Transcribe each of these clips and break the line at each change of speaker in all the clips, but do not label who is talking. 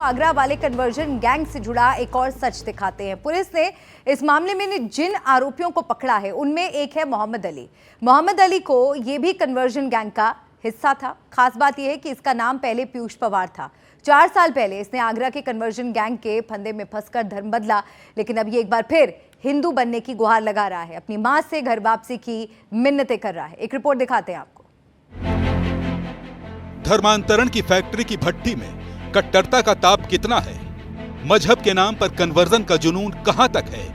आगरा वाले conversion gang से जुड़ा एक और सच दिखाते हैं। पुलिस ने इस मामले में जिन आरोपियों को पकड़ा है उनमें एक है मोहम्मद अली। मोहम्मद अली को ये भी कन्वर्जन गैंग का हिस्सा था। खास बात यह है कि इसका नाम पहले पीयूष पवार था। 4 साल पहले इसने आगरा के कन्वर्जन गैंग के फंदे में फंसकर धर्म बदला, लेकिन अब ये एक बार फिर हिंदू बनने की गुहार लगा रहा है। अपनी मां से घर वापसी की मिन्नतें कर रहा है। एक रिपोर्ट दिखाते हैं आपको।
धर्मांतरण की फैक्ट्री की भट्टी में कट्टरता का ताप कितना है? मजहब के नाम पर कन्वर्जन का जुनून कहां तक है?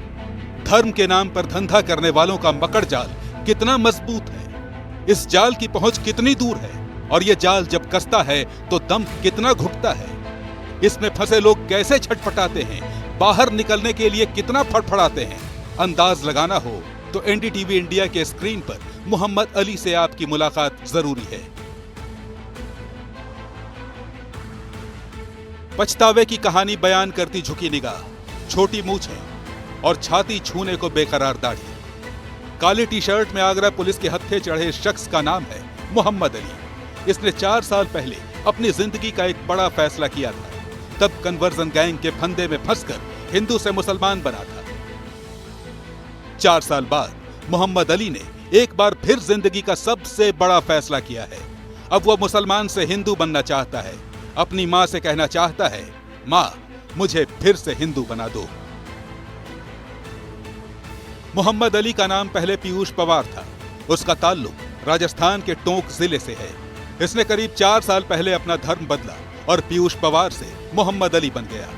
धर्म के नाम पर धंधा करने वालों का मकड़ जाल कितना मजबूत है? इस जाल की पहुंच कितनी दूर है? और ये जाल जब कसता है तो दम कितना घुटता है? इसमें फंसे लोग कैसे छटपटाते हैं? बाहर निकलने के लिए कितना फड़फड़ाते हैं? अंदाज लगाना हो तो एनडीटीवी इंडिया के स्क्रीन पर मोहम्मद अली से आपकी मुलाकात जरूरी है। पछतावे की कहानी बयान करती झुकी निगाह, छोटी मूछें और छाती छूने को बेकरार दाढ़ी। काली टी शर्ट में आगरा पुलिस के हत्थे चढ़े शख्स का नाम है मोहम्मद अली। इसने 4 साल पहले अपनी जिंदगी का एक बड़ा फैसला किया था। तब कन्वर्जन गैंग के फंदे में फंसकर हिंदू से मुसलमान बना था। 4 साल बाद मोहम्मद अली ने एक बार फिर जिंदगी का सबसे बड़ा फैसला किया है। अब वो मुसलमान से हिंदू बनना चाहता है। अपनी मां से कहना चाहता है, मां मुझे फिर से हिंदू बना दो। मोहम्मद अली का नाम पहले पीयूष पवार था। उसका ताल्लुक राजस्थान के टोंक जिले से है। इसने करीब 4 साल पहले अपना धर्म बदला और पीयूष पवार से मोहम्मद अली बन गया।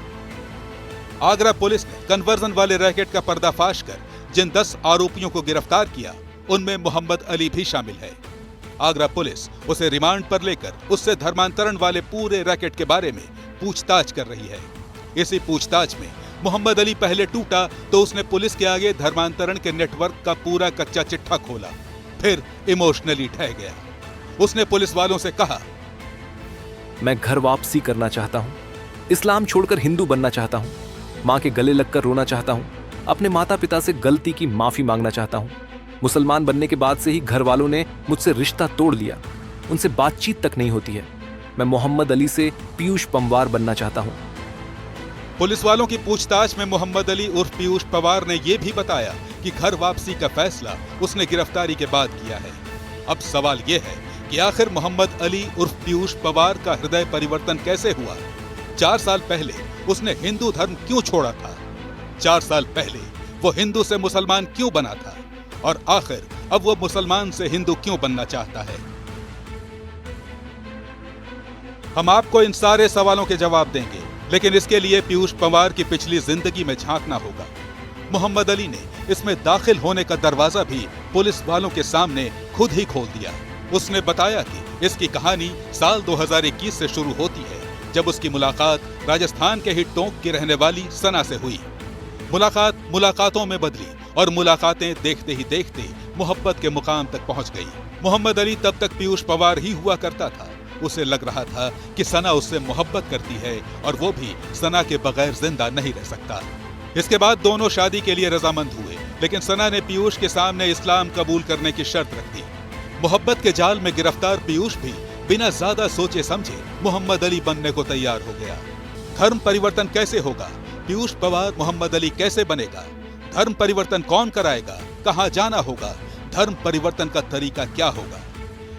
आगरा पुलिस ने कन्वर्जन वाले रैकेट का पर्दाफाश कर जिन 10 आरोपियों को गिरफ्तार किया, उनमें मोहम्मद अली भी शामिल है। आगरा पुलिस उसे रिमांड पर लेकर उससे धर्मांतरण वाले पूरे रैकेट के बारे में पूछताछ कर रही है। इसी पूछताछ में मोहम्मद अली पहले टूटा तो उसने पुलिस के आगे धर्मांतरण के नेटवर्क का पूरा कच्चा चिट्ठा खोला, फिर इमोशनली ढह गया। उसने पुलिस वालों से कहा,
मैं घर वापसी करना चाहता हूँ, इस्लाम छोड़कर हिंदू बनना चाहता हूँ, माँ के गले लगकर रोना चाहता हूँ, अपने माता पिता से गलती की माफी मांगना चाहता हूँ। मुसलमान बनने के बाद से ही घर वालों ने मुझसे रिश्ता तोड़ लिया, उनसे बातचीत तक नहीं होती है। मैं मोहम्मद अली से पीयूष पवार बनना चाहता हूँ।
पुलिस वालों की पूछताछ में मोहम्मद अली उर्फ पीयूष पवार ने यह भी बताया कि घर वापसी का फैसला उसने गिरफ्तारी के बाद किया है। अब सवाल यह है कि आखिर मोहम्मद अली उर्फ पीयूष पवार का हृदय परिवर्तन कैसे हुआ? 4 साल पहले उसने हिंदू धर्म क्यों छोड़ा था? 4 साल पहले वो हिंदू से मुसलमान क्यों बना था? और आखिर अब वो मुसलमान से हिंदू क्यों बनना चाहता है? हम आपको इन सारे सवालों के जवाब देंगे, लेकिन इसके लिए पीयूष पवार की पिछली जिंदगी में झांकना होगा। मोहम्मद अली ने इसमें दाखिल होने का दरवाजा भी पुलिस वालों के सामने खुद ही खोल दिया। उसने बताया कि इसकी कहानी साल 2021 से शुरू होती है, जब उसकी मुलाकात राजस्थान के ही टोंक की रहने वाली सना से हुई। मुलाकात मुलाकातों में बदली और मुलाकातें देखते ही देखते मोहब्बत के मुकाम तक पहुंच गई। मोहम्मद अली तब तक पीयूष पवार ही हुआ करता था। उसे लग रहा था कि सना उससे मोहब्बत करती है और वो भी सना के बगैर जिंदा नहीं रह सकता। इसके बाद दोनों शादी के लिए रजामंद हुए, लेकिन सना ने पीयूष के सामने इस्लाम कबूल करने की शर्त रख दी। मोहब्बत के जाल में गिरफ्तार पीयूष भी बिना ज्यादा सोचे समझे मोहम्मद अली बनने को तैयार हो गया। धर्म परिवर्तन कैसे होगा? पीयूष पवार मोहम्मद अली कैसे बनेगा? धर्म परिवर्तन कौन कराएगा? कहां जाना होगा? धर्म परिवर्तन का तरीका क्या होगा?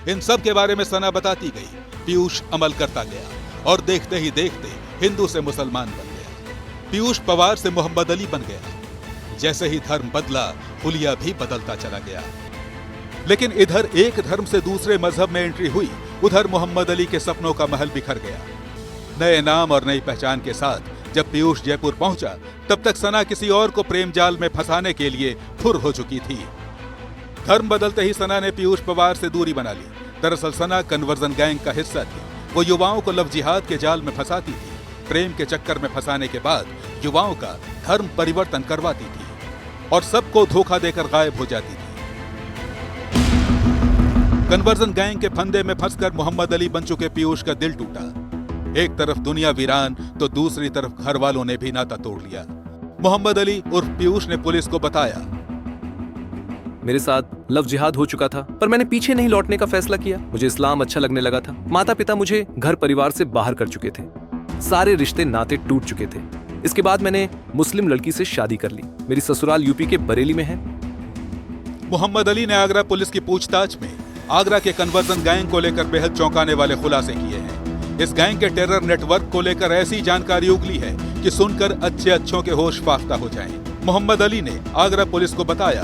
इन सब के बारे में सना बताती गई। पीयूष अमल करता गया और देखते ही देखते हिंदू से मुसलमान बन गया। पीयूष पवार से मोहम्मद अली बन गया। जैसे ही धर्म बदला, हुलिया भी बदलता चला गया। लेकिन इधर एक धर्म से दूसरे मजहब में एंट्री हुई, उधर मोहम्मद अली के सपनों का महल बिखर गया। नए नाम और नई पहचान के साथ जब पीयूष जयपुर पहुंचा, तब तक सना किसी और को प्रेम जाल में फंसाने के लिए फुर हो चुकी थी। धर्म बदलते ही सना ने पीयूष पवार से दूरी बना ली। दरअसल सना कन्वर्जन गैंग का हिस्सा थी। वो युवाओं को लव जिहाद के जाल में फंसाती थी। प्रेम के चक्कर में फंसाने के बाद युवाओं का धर्म परिवर्तन करवाती थी और सबको धोखा देकर गायब हो जाती थी। कन्वर्जन गैंग के फंदे में फंसकर मोहम्मद अली बन चुके पीयूष का दिल टूटा। एक तरफ दुनिया वीरान तो दूसरी तरफ घर वालों ने भी नाता तोड़ लिया। मोहम्मद अली उर्फ पीयूष ने पुलिस को बताया,
मेरे साथ लव जिहाद हो चुका था, पर मैंने पीछे नहीं लौटने का फैसला किया। मुझे इस्लाम अच्छा लगने लगा था। माता पिता मुझे घर परिवार से बाहर कर चुके थे। सारे रिश्ते नाते टूट चुके थे। इसके बाद मैंने मुस्लिम लड़की से शादी कर ली। मेरी ससुराल यूपी के बरेली में है।
मोहम्मद अली ने आगरा पुलिस की पूछताछ में आगरा के कन्वर्जन गैंग को लेकर बेहद चौंकाने वाले खुलासे किए हैं। इस गैंग के टेरर नेटवर्क को लेकर ऐसी जानकारी उगली है कि सुनकर अच्छों के होश फाख्ता हो जाएं। मोहम्मद अली ने आगरा पुलिस को बताया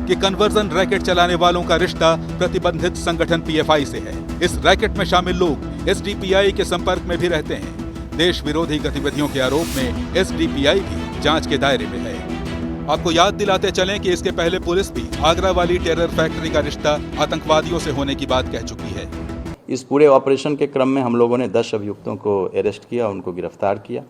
कि कन्वर्जन रैकेट चलाने वालों का रिश्ता प्रतिबंधित संगठन पीएफआई से है। इस रैकेट में शामिल लोग एसडीपीआई के संपर्क में भी रहते हैं। देश विरोधी गतिविधियों के आरोप में एसडीपीआई भी जांच के दायरे में है। आपको याद दिलाते चलें कि इसके पहले पुलिस भी आगरा वाली टेरर फैक्ट्री का रिश्ता आतंकवादियों से होने की बात कह चुकी है।
इस पूरे ऑपरेशन के क्रम में हम लोगों ने 10 अभियुक्तों को अरेस्ट किया, उनको गिरफ्तार किया।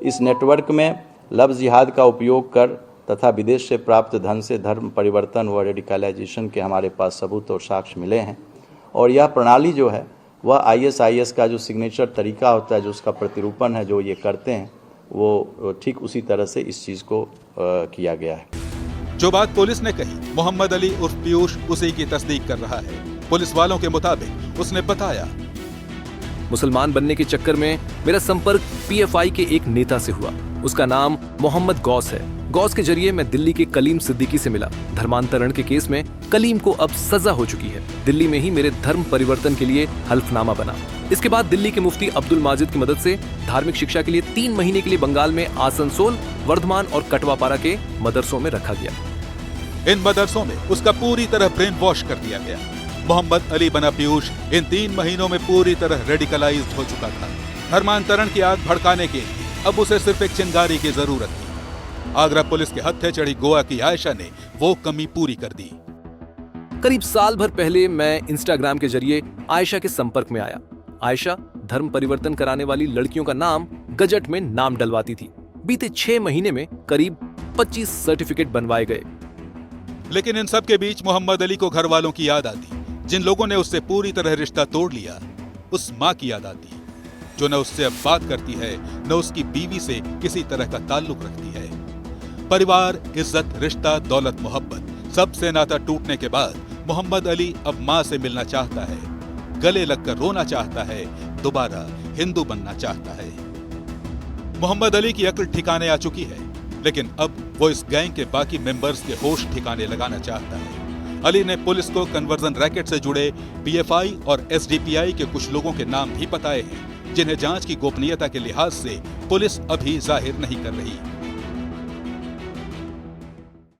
इस नेटवर्क में लफ्ज़ जिहाद का उपयोग कर तथा विदेश से प्राप्त धन से धर्म परिवर्तन व रेडिकलाइजेशन के हमारे पास सबूत और साक्ष्य मिले हैं। और यह प्रणाली जो है वह ISIS का जो सिग्नेचर तरीका होता है, जो उसका प्रतिरूपण है, जो ये करते हैं, वो ठीक उसी तरह से इस चीज़ को किया गया है।
जो बात पुलिस ने कही, मोहम्मद अली उर्फ पीयूष उसी की तस्दीक कर रहा है। पुलिस वालों के मुताबिक उसने बताया,
मुसलमान बनने के चक्कर में मेरा संपर्क पीएफआई के एक नेता से हुआ। उसका नाम मोहम्मद गौस है। गौस के जरिए मैं दिल्ली के कलीम सिद्दीकी से मिला। धर्मांतरण के केस में कलीम को अब सजा हो चुकी है। दिल्ली में ही मेरे धर्म परिवर्तन के लिए हल्फनामा बना। इसके बाद दिल्ली के मुफ्ती अब्दुल माजिद की मदद से धार्मिक शिक्षा के लिए 3 महीने के लिए बंगाल में आसनसोल, वर्धमान और कटवापारा के मदरसों में रखा गया।
इन मदरसों में उसका पूरी तरह ब्रेन वॉश कर दिया गया। मोहम्मद अली बना पीयूष इन 3 महीनों में पूरी तरह रेडिकलाइज्ड हो चुका था। धर्मांतरण की आग भड़काने के लिए अब उसे सिर्फ एक चिंगारी की जरूरत थी। आगरा पुलिस के हत्थे चढ़ी गोवा की आयशा ने वो कमी पूरी कर दी।
करीब साल भर पहले मैं इंस्टाग्राम के जरिए आयशा के संपर्क में आया। आयशा धर्म परिवर्तन कराने वाली लड़कियों का नाम गजट में नाम डलवाती थी। बीते 6 महीने में करीब 25 सर्टिफिकेट बनवाए गए।
लेकिन इन सब के बीच मोहम्मद अली को घर वालों की याद आती, जिन लोगों ने उससे पूरी तरह रिश्ता तोड़ लिया। उस माँ की याद आती जो न उससे अब बात करती है, न उसकी बीवी से किसी तरह का ताल्लुक रखती है। परिवार, इज्जत, रिश्ता, दौलत, मोहब्बत, सबसे नाता टूटने के बाद मोहम्मद अली अब माँ से मिलना चाहता है, गले लगकर रोना चाहता है, दोबारा हिंदू बनना चाहता है। मोहम्मद अली की अक्ल ठिकाने आ चुकी है, लेकिन अब वो इस गैंग के बाकी मेंबर्स के होश ठिकाने लगाना चाहता है। अली ने पुलिस को कन्वर्जन रैकेट से जुड़े पीएफआई और एसडीपीआई के कुछ लोगों के नाम भी बताए हैं, जिन्हें जांच की गोपनीयता के लिहाज से पुलिस अभी जाहिर नहीं कर रही।